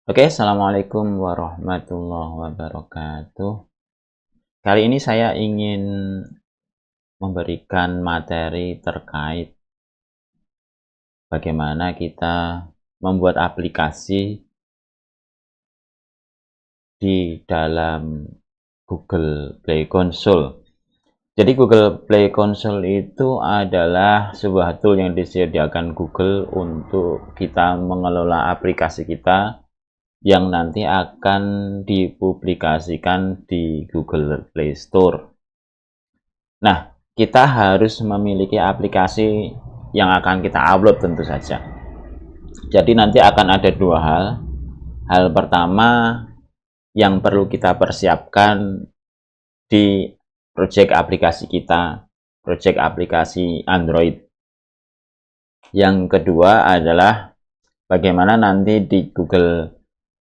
Oke, assalamualaikum warahmatullahi wabarakatuh. Kali ini saya ingin memberikan materi terkait bagaimana kita membuat aplikasi di dalam Google Play Console. Jadi Google Play Console itu adalah sebuah tool yang disediakan Google untuk kita mengelola aplikasi kita yang nanti akan dipublikasikan di Google Play Store. Nah, kita harus memiliki aplikasi yang akan kita upload tentu saja. Jadi nanti akan ada dua hal. Hal pertama yang perlu kita persiapkan di project aplikasi kita, project aplikasi Android. Yang kedua adalah bagaimana nanti di Google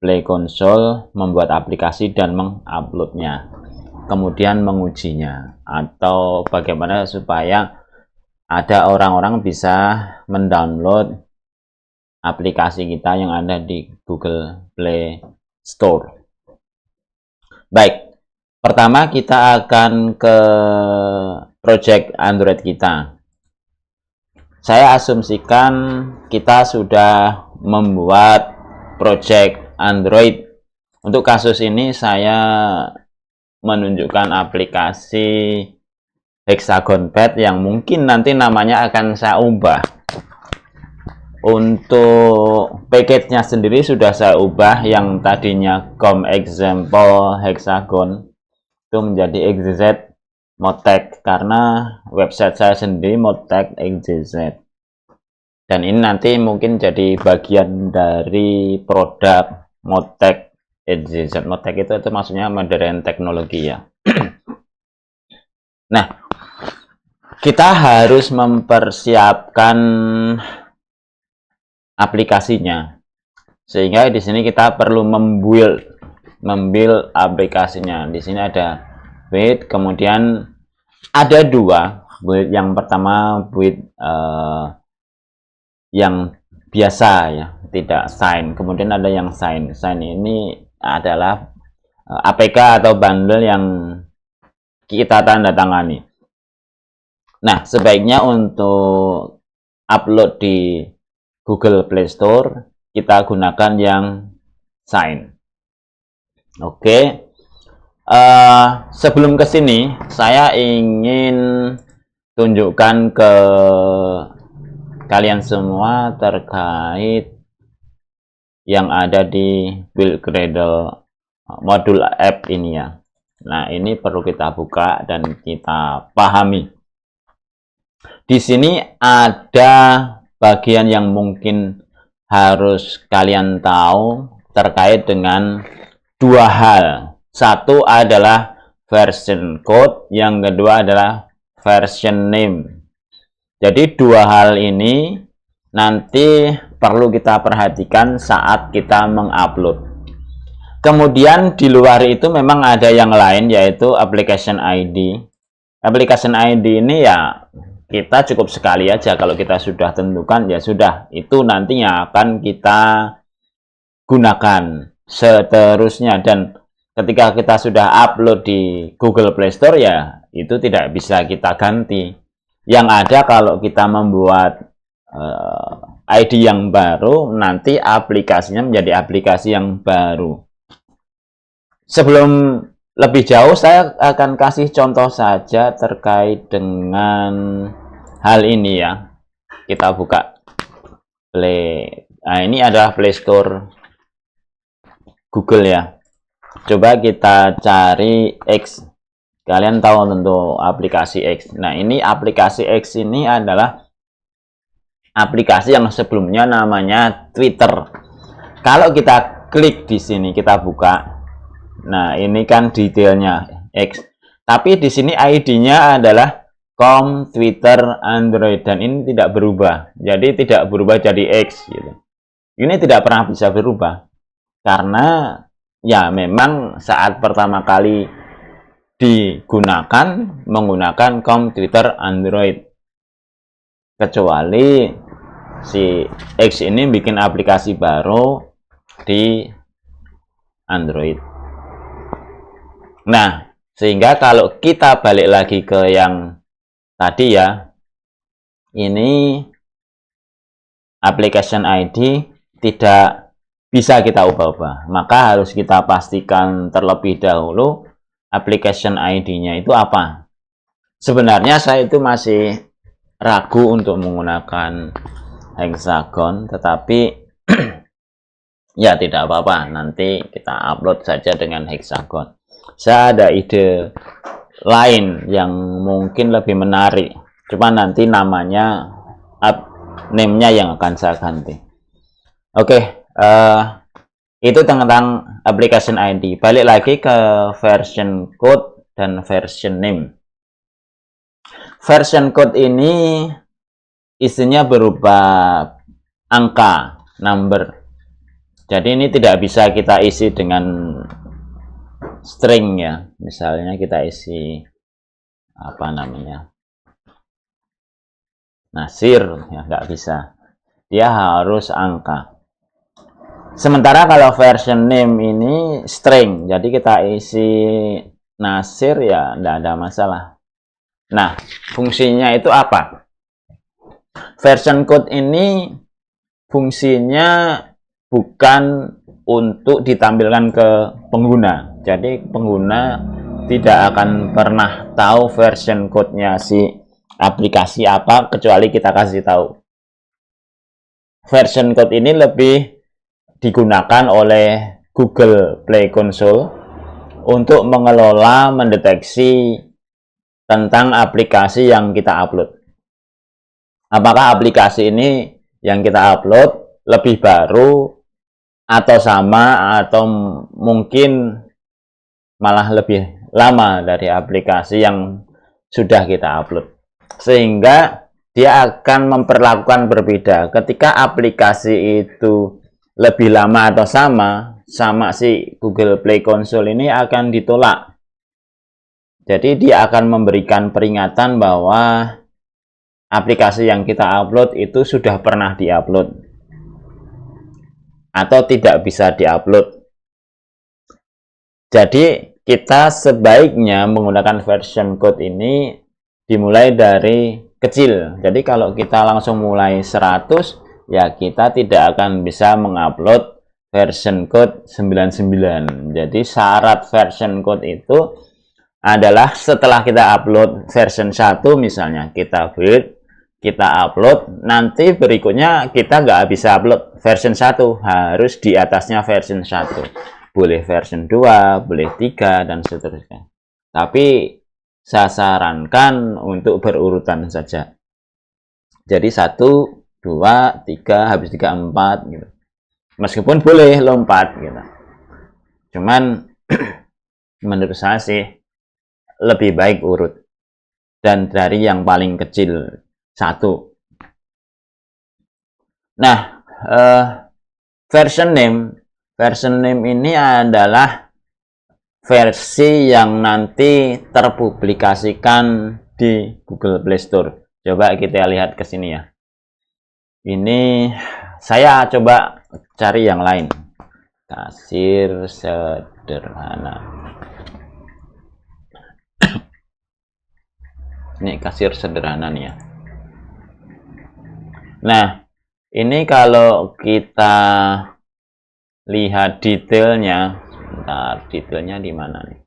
Play Console membuat aplikasi dan menguploadnya, kemudian mengujinya, atau bagaimana supaya ada orang-orang bisa mendownload aplikasi kita yang ada di Google Play Store. Baik, pertama kita akan ke project Android kita. Saya asumsikan kita sudah membuat project Android. Untuk kasus ini saya menunjukkan aplikasi Hexagon Pad yang mungkin nanti namanya akan saya ubah. Untuk package-nya sendiri sudah saya ubah, yang tadinya com example hexagon itu menjadi xyz modtech karena website saya sendiri modtech xyz. Dan ini nanti mungkin jadi bagian dari produk modtech xyz. Modtech itu maksudnya modern teknologi ya. Nah, kita harus mempersiapkan aplikasinya, sehingga di sini kita perlu membuild aplikasinya. Di sini ada build, kemudian ada dua build. Yang pertama build yang biasa ya, tidak sign. Kemudian ada yang sign. Sign ini adalah APK atau bundle yang kita tanda tangani. Nah, sebaiknya untuk upload di Google Play Store kita gunakan yang sign. Oke. Sebelum ke sini saya ingin tunjukkan ke kalian semua terkait yang ada di Build Gradle modul app ini ya. Nah, ini perlu kita buka dan kita pahami. Di sini ada bagian yang mungkin harus kalian tahu terkait dengan dua hal. Satu adalah version code, yang kedua adalah version name. Jadi dua hal ini nanti perlu kita perhatikan saat kita mengupload. Kemudian di luar itu memang ada yang lain, yaitu application ID. Application ID ini ya kita cukup sekali aja, kalau kita sudah tentukan ya sudah, itu nantinya akan kita gunakan seterusnya. Dan ketika kita sudah upload di Google Play Store ya itu tidak bisa kita ganti. Yang ada kalau kita membuat ID yang baru, nanti aplikasinya menjadi aplikasi yang baru. Sebelum lebih jauh, saya akan kasih contoh saja terkait dengan hal ini ya. Kita buka Play. Nah, ini adalah Play Store Google ya. Coba kita cari X. Kalian tahu tentu aplikasi X. Nah, ini aplikasi X ini adalah aplikasi yang sebelumnya namanya Twitter. Kalau kita klik di sini, kita buka. Nah, ini kan detailnya X. Tapi di sini ID-nya adalah com Twitter Android, dan ini tidak berubah. Jadi tidak berubah jadi X gitu. Ini tidak pernah bisa berubah karena ya memang saat pertama kali digunakan menggunakan com Twitter Android. Kecuali si X ini bikin aplikasi baru di Android. Nah, sehingga kalau kita balik lagi ke yang tadi ya, ini application ID tidak bisa kita ubah-ubah. Maka harus kita pastikan terlebih dahulu application ID-nya itu apa. Sebenarnya saya itu masih ragu untuk menggunakan hexagon, tetapi ya tidak apa-apa, nanti kita upload saja dengan hexagon. Saya ada ide lain yang mungkin lebih menarik, cuma nanti namanya name-nya yang akan saya ganti. Oke, itu tentang application ID. Balik lagi ke version code dan version name. Version code ini isinya berupa angka, number. Jadi ini tidak bisa kita isi dengan string ya. Misalnya kita isi apa namanya, Nasir, ya nggak bisa. Dia harus angka. Sementara kalau version name ini string, jadi kita isi Nasir ya nggak ada masalah. Nah, fungsinya itu apa? Version code ini fungsinya bukan untuk ditampilkan ke pengguna. Jadi pengguna tidak akan pernah tahu version code-nya si aplikasi apa kecuali kita kasih tahu. Version code ini lebih digunakan oleh Google Play Console untuk mengelola, mendeteksi tentang aplikasi yang kita upload. Apakah aplikasi ini yang kita upload lebih baru atau sama atau mungkin malah lebih lama dari aplikasi yang sudah kita upload. Sehingga dia akan memperlakukan berbeda. Ketika aplikasi itu lebih lama atau sama si Google Play Console ini akan ditolak. Jadi dia akan memberikan peringatan bahwa aplikasi yang kita upload itu sudah pernah diupload atau tidak bisa diupload. Jadi kita sebaiknya menggunakan version code ini dimulai dari kecil. Jadi kalau kita langsung mulai 100, ya kita tidak akan bisa mengupload version code 99. Jadi syarat version code itu adalah setelah kita upload version 1 misalnya, kita build, kita upload, nanti berikutnya kita nggak bisa upload version 1, harus di atasnya version 1. Boleh version 2, boleh 3, dan seterusnya. Tapi saya sarankan untuk berurutan saja. Jadi 1, 2, 3, habis 3, 4 gitu. Meskipun boleh lompat gitu. Cuman menurut saya sih lebih baik urut dan dari yang paling kecil 1. Nah, version name ini adalah versi yang nanti terpublikasikan di Google Play Store. Coba kita lihat ke sini ya. Ini saya coba cari yang lain. Kasir sederhana. Ini kasir sederhana nih ya. Nah, ini kalau kita lihat detailnya, sebentar, detailnya di mana nih?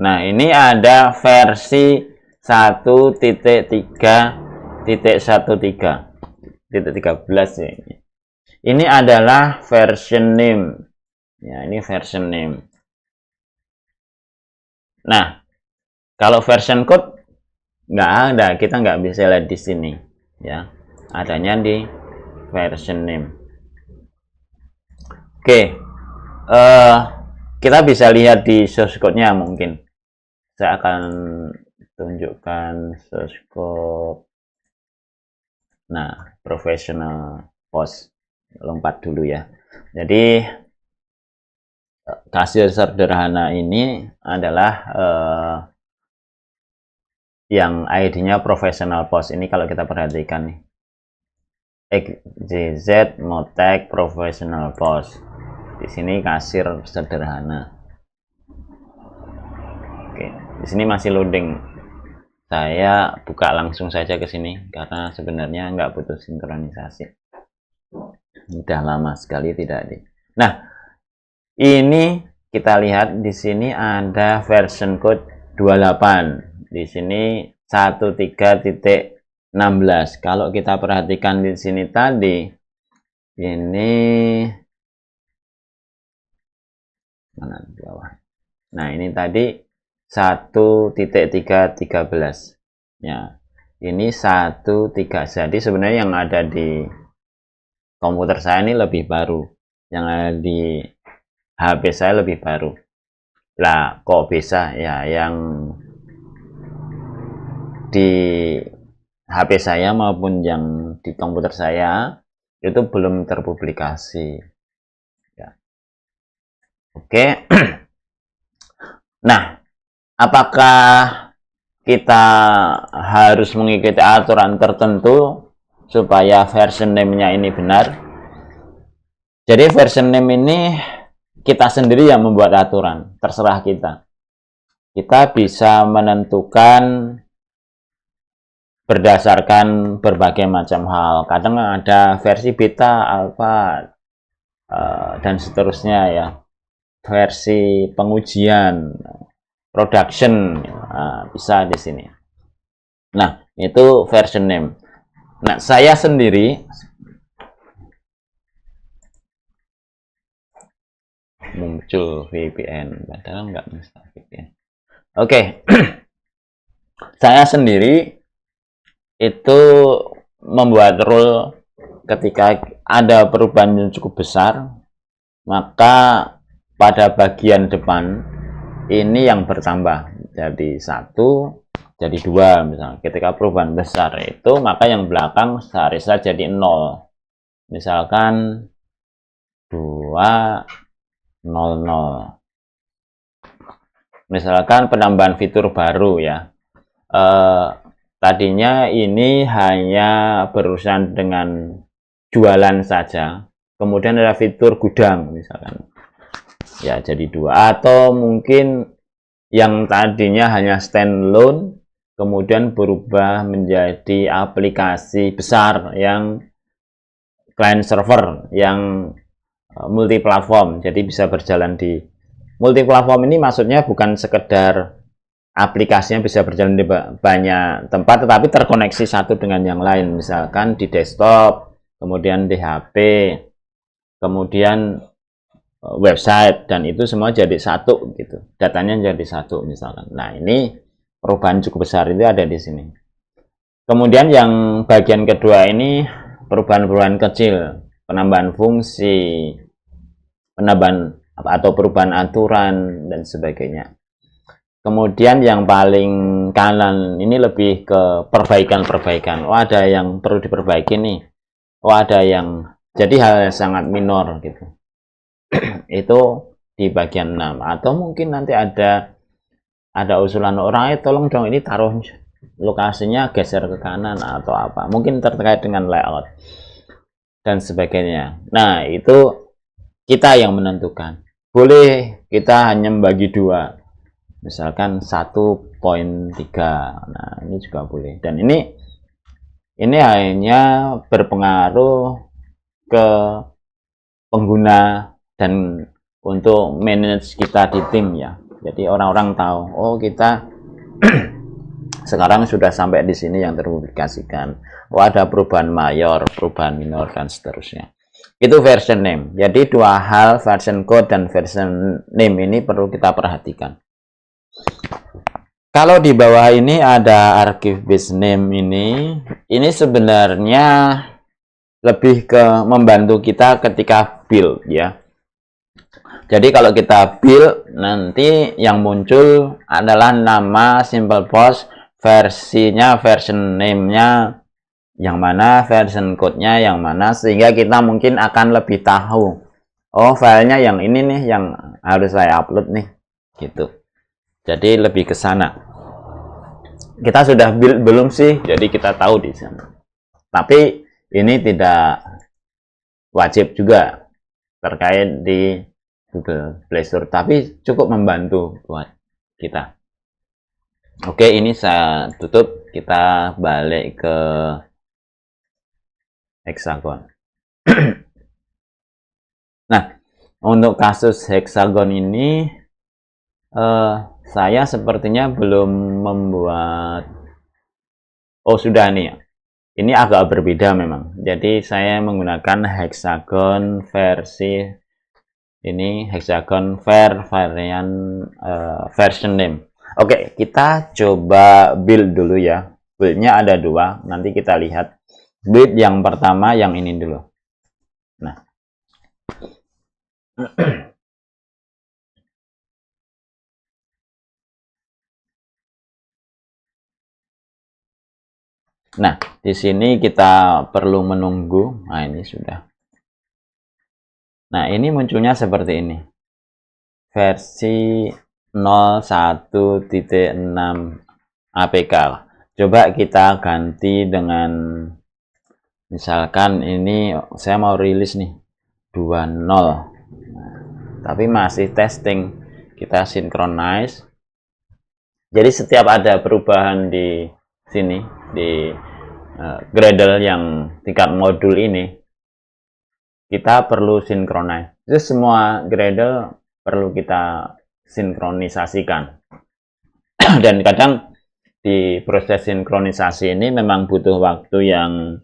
Nah, ini ada versi 1.3.13 ya. Ini adalah version name. Ya, ini version name. Nah, kalau version code nggak ada, kita nggak bisa lihat di sini. Ya, adanya di version name. Oke, kita bisa lihat di source code-nya mungkin. Saya akan tunjukkan source code. Nah, professional post. Lompat dulu ya. Jadi kasir sederhana ini adalah yang ID-nya professional post. Ini kalau kita perhatikan nih, XJZ Motek professional post. Di sini kasir sederhana. Oke, di sini masih loading. Saya buka langsung saja ke sini karena sebenarnya nggak butuh sinkronisasi. Udah lama sekali tidak ada. Nah, ini kita lihat di sini ada version code 28. Di sini 13.16. Kalau kita perhatikan di sini tadi, ini mana di bawah. Nah, ini tadi 1.3.13. Ya, ini 1.3. Jadi sebenarnya yang ada di komputer saya ini lebih baru. Yang ada di HP saya lebih baru. Lah, kok bisa ya yang di HP saya maupun yang di komputer saya itu belum terpublikasi. Ya. Oke. Nah, apakah kita harus mengikuti aturan tertentu supaya version name-nya ini benar? Jadi version name ini kita sendiri yang membuat aturan, terserah kita. Kita bisa menentukan berdasarkan berbagai macam hal. Kadang ada versi beta, alpha, dan seterusnya ya. Versi pengujian, production, bisa di sini. Nah, itu version name. Nah, saya sendiri muncul VPN, padahal nggak mesti VPN. Oke, saya sendiri itu membuat rule ketika ada perubahan yang cukup besar, maka pada bagian depan ini yang bertambah jadi 1, jadi 2 misalnya. Ketika perubahan besar itu, maka yang belakang seharusnya jadi 0. Misalkan 2 0 0. Misalkan penambahan fitur baru ya. Tadinya ini hanya berurusan dengan jualan saja. Kemudian ada fitur gudang misalkan. Ya, jadi 2. Atau mungkin yang tadinya hanya standalone kemudian berubah menjadi aplikasi besar yang client server yang multiplatform. Jadi bisa berjalan di multiplatform ini maksudnya bukan sekedar aplikasinya bisa berjalan di banyak tempat, tetapi terkoneksi satu dengan yang lain. Misalkan di desktop, kemudian di HP, kemudian website, dan itu semua jadi satu gitu. Datanya jadi satu misalkan. Nah, ini perubahan cukup besar itu ada di sini. Kemudian yang bagian kedua ini perubahan-perubahan kecil, penambahan fungsi, penambahan atau perubahan aturan dan sebagainya. Kemudian yang paling kanan ini lebih ke perbaikan-perbaikan. Oh, ada yang perlu diperbaiki nih. Oh, ada yang jadi hal yang sangat minor gitu. Itu di bagian 6. Atau mungkin nanti ada usulan orang, tolong dong ini taruh lokasinya geser ke kanan atau apa. Mungkin terkait dengan layout dan sebagainya. Nah, itu kita yang menentukan. Boleh kita hanya membagi 2. Misalkan 1.3. Nah, ini juga boleh. Dan ini hanya berpengaruh ke pengguna dan untuk manage kita di tim ya. Jadi orang-orang tahu, oh kita sekarang sudah sampai di sini yang terpublikasikan. Oh, ada perubahan mayor, perubahan minor dan seterusnya. Itu version name. Jadi 2 hal, version code dan version name ini perlu kita perhatikan. Kalau di bawah ini ada archive base name ini sebenarnya lebih ke membantu kita ketika build ya. Jadi kalau kita build, nanti yang muncul adalah nama simple post, versinya, version name-nya yang mana, version code-nya yang mana, sehingga kita mungkin akan lebih tahu, oh filenya yang ini nih yang harus saya upload nih gitu. Jadi lebih ke sana. kita sudah build belum sih? Jadi kita tahu di sana. Tapi ini tidak wajib juga terkait di Google Play Store, tapi cukup membantu buat kita. Oke, ini saya tutup. Kita balik ke Hexagon. Nah, untuk kasus Hexagon ini saya sepertinya belum membuat. Oh, sudah nih ya. Ini agak berbeda memang. Jadi saya menggunakan Hexagon versi ini, Hexagon varian version name. Oke, kita coba build dulu ya. Buildnya ada dua. Nanti kita lihat. Build yang pertama yang ini dulu. Nah. Nah, di sini kita perlu menunggu. Nah, ini sudah. Nah, ini munculnya seperti ini. Versi 01.6 APK. Coba kita ganti dengan misalkan ini saya mau rilis nih 20. Nah, tapi masih testing. Kita synchronize. Jadi setiap ada perubahan di sini di Gradle yang tingkat modul ini, kita perlu synchronize. Jadi semua Gradle perlu kita sinkronisasikan. Dan kadang di proses sinkronisasi ini memang butuh waktu yang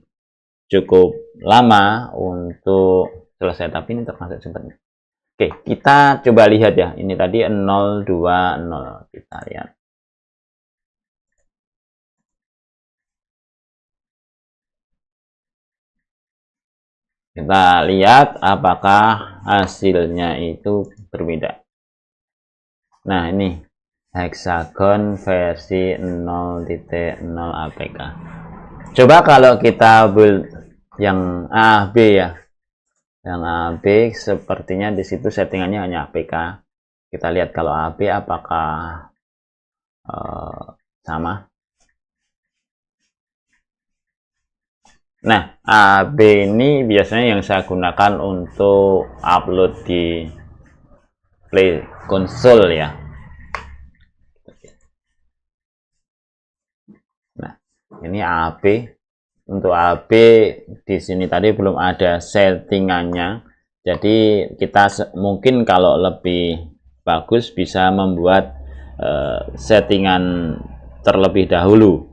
cukup lama untuk selesai, tapi ini termasuk sebenarnya. Oke, kita coba lihat ya. Ini tadi 020, kita lihat. Kita lihat apakah hasilnya itu berbeda. Nah, ini Hexagon versi 0.0 APK. Coba kalau kita build yang AB ya. Yang AB sepertinya di situ settingannya hanya APK. Kita lihat kalau AB apakah sama. Nah, AB ini biasanya yang saya gunakan untuk upload di Play Console ya. Nah, ini AB. Untuk AB di sini tadi belum ada settingannya. Jadi kita mungkin kalau lebih bagus bisa membuat settingan terlebih dahulu.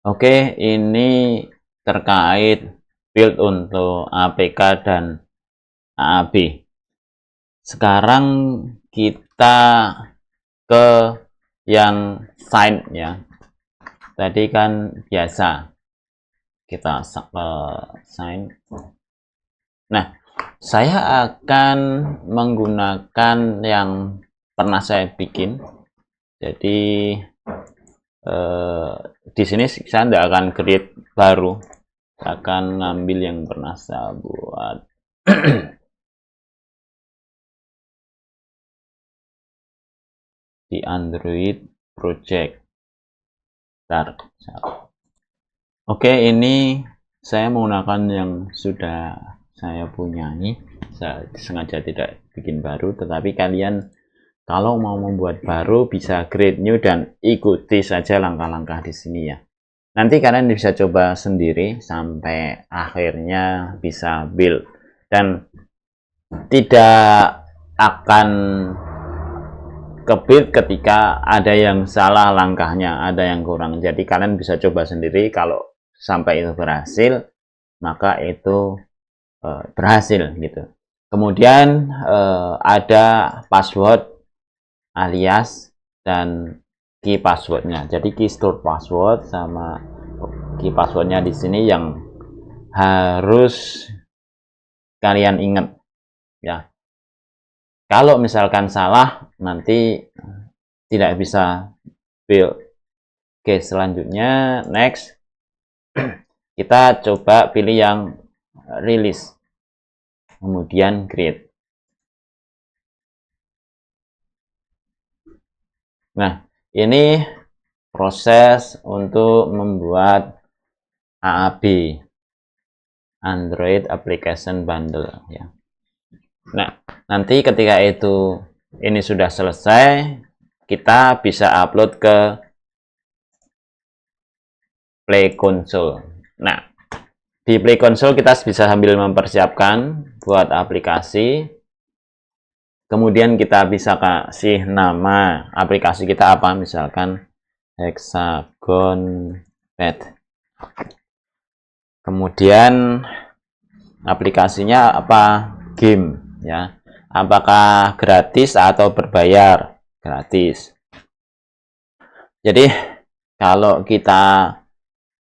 Oke, ini terkait build untuk APK dan AAB. Sekarang kita ke yang sign ya. Tadi kan biasa kita sign. Nah, saya akan menggunakan yang pernah saya bikin. Jadi di sini saya tidak akan create baru, saya akan ngambil yang pernah saya buat. Di Android project. Start. Oke, ini saya menggunakan yang sudah saya punyai. Saya sengaja tidak bikin baru, tetapi kalian kalau mau membuat baru bisa create new dan ikuti saja langkah-langkah di sini ya. Nanti kalian bisa coba sendiri sampai akhirnya bisa build dan tidak akan ke-build ketika ada yang salah langkahnya, ada yang kurang. Jadi kalian bisa coba sendiri, kalau sampai itu berhasil, maka itu berhasil gitu. Kemudian ada password alias dan key passwordnya. Jadi key store password sama key passwordnya di sini yang harus kalian ingat ya. Kalau misalkan salah nanti tidak bisa build. Oke, selanjutnya next kita coba pilih yang release, kemudian create. Nah, ini proses untuk membuat AAB, Android Application Bundle ya. Nah, nanti ketika ini sudah selesai, kita bisa upload ke Play Console. Nah, di Play Console kita bisa sambil mempersiapkan buat aplikasi. Kemudian kita bisa kasih nama aplikasi kita apa, misalkan Hexagon Pad. Kemudian aplikasinya apa? Game ya. Apakah gratis atau berbayar? Gratis. Jadi kalau kita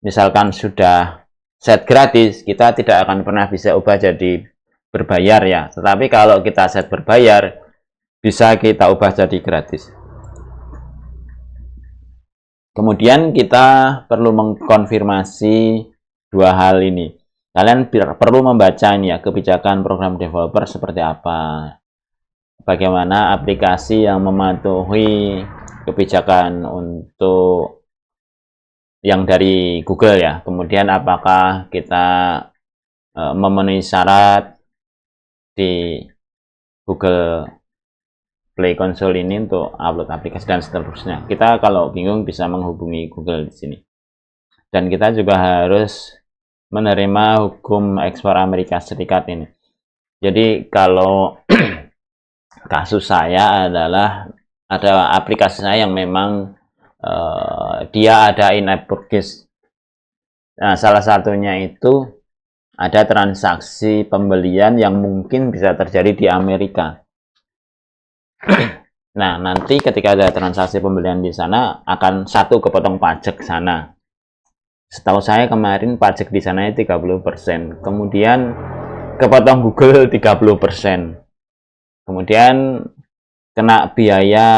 misalkan sudah set gratis, kita tidak akan pernah bisa ubah jadi berbayar ya. Tetapi kalau kita set berbayar, bisa kita ubah jadi gratis. Kemudian kita perlu mengkonfirmasi dua hal ini. Kalian perlu membaca ini ya, kebijakan program developer seperti apa. Bagaimana aplikasi yang mematuhi kebijakan untuk yang dari Google ya. Kemudian apakah kita memenuhi syarat di Google Play Console ini untuk upload aplikasi dan seterusnya. Kita kalau bingung bisa menghubungi Google di sini. Dan kita juga harus menerima hukum ekspor Amerika Serikat ini. Jadi kalau kasus saya adalah ada aplikasi saya yang memang dia ada in-app purchase. Nah, salah satunya itu ada transaksi pembelian yang mungkin bisa terjadi di Amerika. Nah, nanti ketika ada transaksi pembelian di sana akan kepotong pajak sana. Setahu saya kemarin pajak di sana 30%. Kemudian kepotong Google 30%. Kemudian kena biaya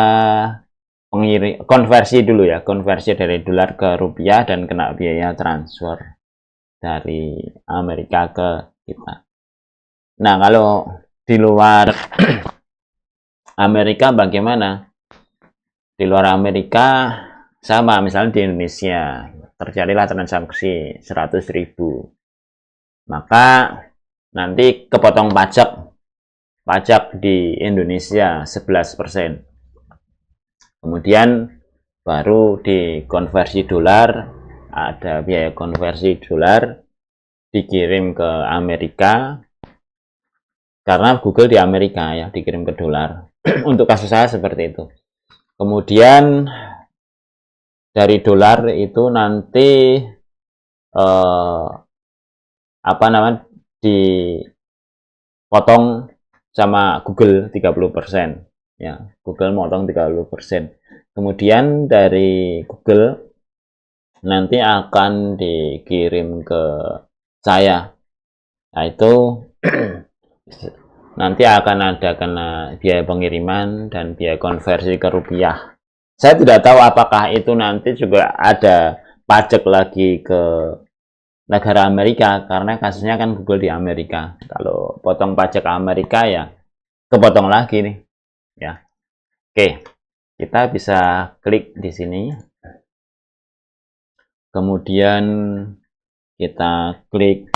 konversi dulu ya, konversi dari dolar ke rupiah dan kena biaya transfer dari Amerika ke kita. Nah, kalau di luar Amerika bagaimana? Di luar Amerika sama, misalnya di Indonesia terjadilah transaksi 100.000, maka nanti kepotong pajak di Indonesia 11%. Kemudian baru dikonversi dolar, ada biaya konversi dolar, dikirim ke Amerika, karena Google di Amerika ya, dikirim ke dolar. Untuk kasus saya seperti itu. Kemudian dari dolar itu nanti dipotong sama Google 30% ya. Google motong 30%. Kemudian dari Google nanti akan dikirim ke saya. Nah, itu nanti akan ada kena biaya pengiriman dan biaya konversi ke rupiah. Saya tidak tahu apakah itu nanti juga ada pajak lagi ke negara Amerika, karena kasusnya kan Google di Amerika. Kalau potong pajak Amerika ya kepotong lagi nih ya. Oke, kita bisa klik di sini. Kemudian kita klik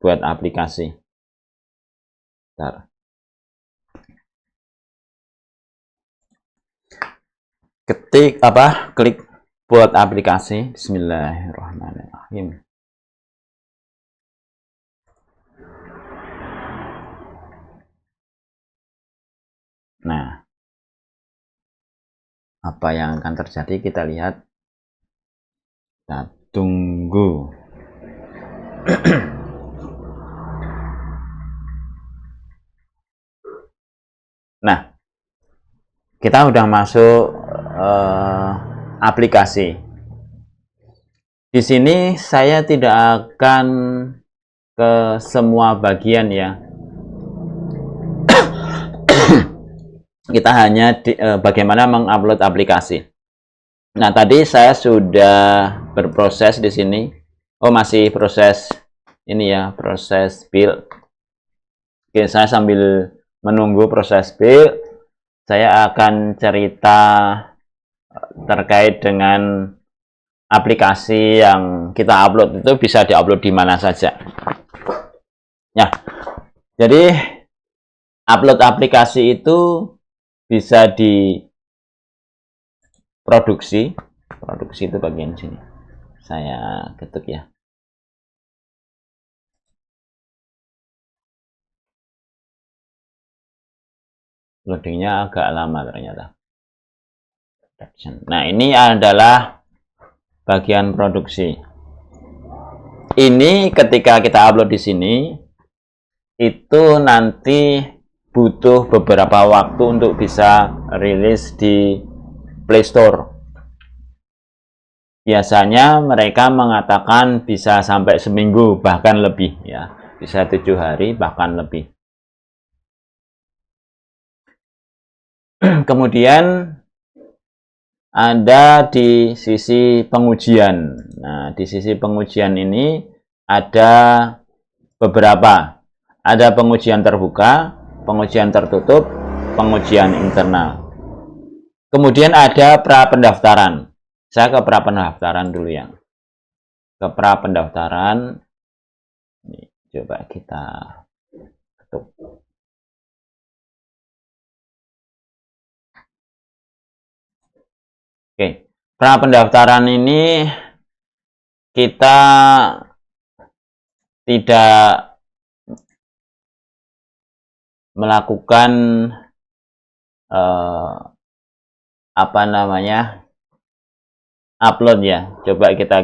buat aplikasi. Bentar. Klik buat aplikasi. Bismillahirrahmanirrahim. Nah, apa yang akan terjadi kita lihat. Kita tunggu. Nah, kita udah masuk aplikasi. Di sini saya tidak akan ke semua bagian ya. Kita hanya bagaimana mengupload aplikasi. Nah, tadi saya sudah berproses di sini. Oh, masih proses ini ya, proses build. Oke, saya sambil menunggu proses build, saya akan cerita terkait dengan aplikasi yang kita upload itu bisa diupload di mana saja. Ya, jadi upload aplikasi itu bisa diproduksi. Produksi itu bagian sini. Saya ketuk ya. Loadingnya agak lama ternyata. Nah, ini adalah bagian produksi. Ini ketika kita upload di sini, itu nanti butuh beberapa waktu untuk bisa rilis di Play Store. Biasanya mereka mengatakan bisa sampai seminggu bahkan lebih ya, bisa 7 hari bahkan lebih. Kemudian ada di sisi pengujian. Nah, di sisi pengujian ini ada beberapa. Ada pengujian terbuka, pengujian tertutup, pengujian internal. Kemudian ada pra pendaftaran. Saya ke pra pendaftaran dulu ya. Ke pra pendaftaran. Ini coba kita ketuk. Oke, pra pendaftaran ini kita tidak melakukan apa namanya upload ya. Coba kita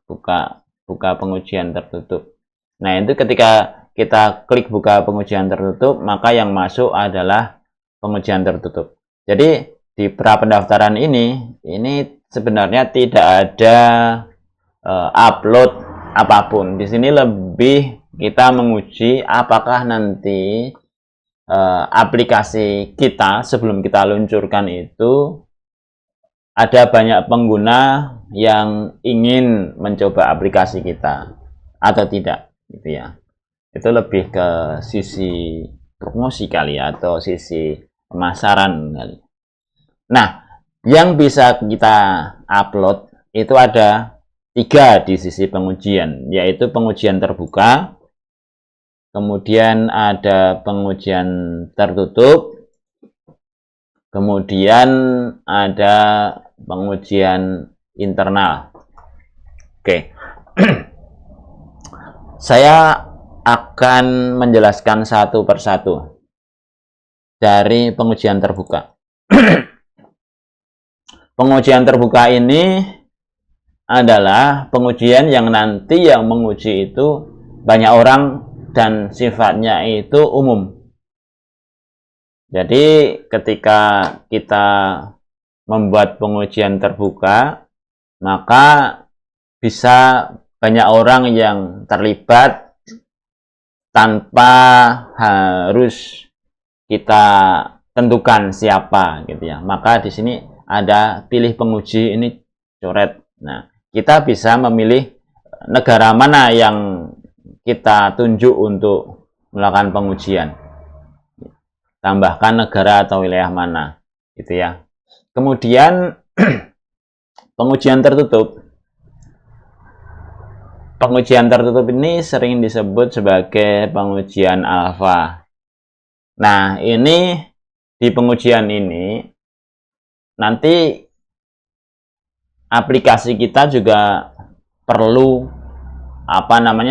buka pengujian tertutup. Nah, itu ketika kita klik buka pengujian tertutup, maka yang masuk adalah pengujian tertutup. Jadi di pra pendaftaran ini sebenarnya tidak ada upload apapun. Di sini lebih kita menguji apakah nanti aplikasi kita sebelum kita luncurkan itu ada banyak pengguna yang ingin mencoba aplikasi kita atau tidak, gitu ya. Itu lebih ke sisi promosi kali ya, atau sisi pemasaran kali. Nah, yang bisa kita upload itu ada 3 di sisi pengujian, yaitu pengujian terbuka, kemudian ada pengujian tertutup, kemudian ada pengujian internal. Oke. Saya akan menjelaskan satu persatu dari pengujian terbuka. Pengujian terbuka ini adalah pengujian yang nanti yang menguji itu banyak orang dan sifatnya itu umum. Jadi ketika kita membuat pengujian terbuka, maka bisa banyak orang yang terlibat tanpa harus kita tentukan siapa gitu ya. Maka di sini ada pilih penguji, ini coret. Nah, kita bisa memilih negara mana yang kita tunjuk untuk melakukan pengujian. Tambahkan negara atau wilayah mana, gitu ya. Kemudian pengujian tertutup. Pengujian tertutup ini sering disebut sebagai pengujian alfa. Nah, ini di pengujian ini nanti aplikasi kita juga perlu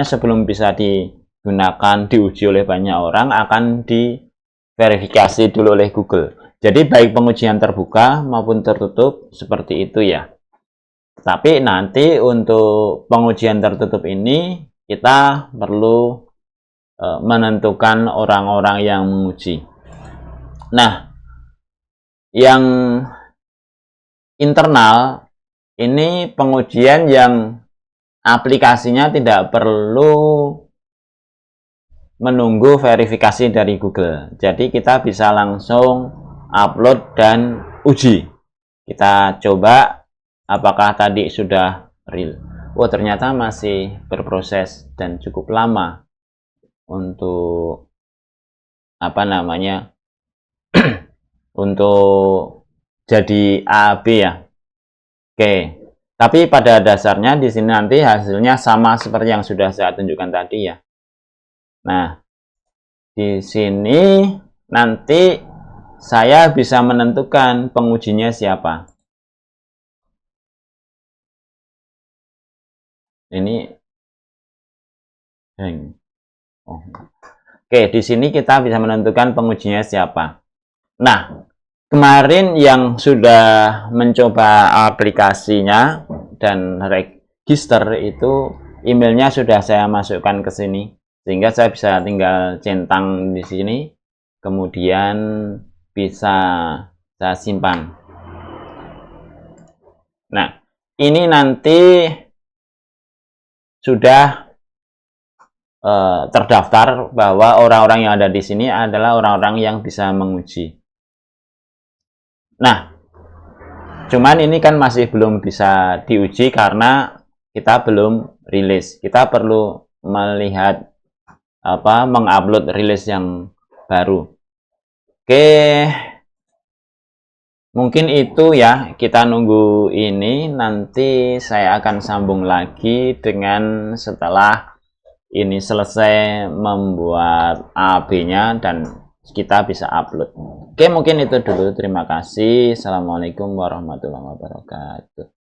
sebelum bisa digunakan, diuji oleh banyak orang, akan diverifikasi dulu oleh Google. Jadi baik pengujian terbuka maupun tertutup seperti itu ya. Tapi nanti untuk pengujian tertutup ini kita perlu menentukan orang-orang yang menguji. Nah, yang internal ini pengujian yang aplikasinya tidak perlu menunggu verifikasi dari Google. Jadi kita bisa langsung upload dan uji. Kita coba apakah tadi sudah real. Oh, ternyata masih berproses dan cukup lama untuk untuk jadi A B ya. Oke. Tapi pada dasarnya di sini nanti hasilnya sama seperti yang sudah saya tunjukkan tadi ya. Nah, di sini nanti saya bisa menentukan pengujinya siapa. Ini Oke, di sini kita bisa menentukan pengujinya siapa. Nah, kemarin yang sudah mencoba aplikasinya dan register itu emailnya sudah saya masukkan ke sini, sehingga saya bisa tinggal centang di sini, kemudian bisa saya simpan. Nah, ini nanti sudah terdaftar bahwa orang-orang yang ada di sini adalah orang-orang yang bisa menguji. Nah, cuman ini kan masih belum bisa diuji karena kita belum rilis. Kita perlu melihat mengupload rilis yang baru. Oke, mungkin itu ya, kita nunggu ini. Nanti saya akan sambung lagi dengan setelah ini selesai membuat AB-nya dan kita bisa upload. Oke, mungkin itu dulu. Terima kasih. Assalamualaikum warahmatullahi wabarakatuh.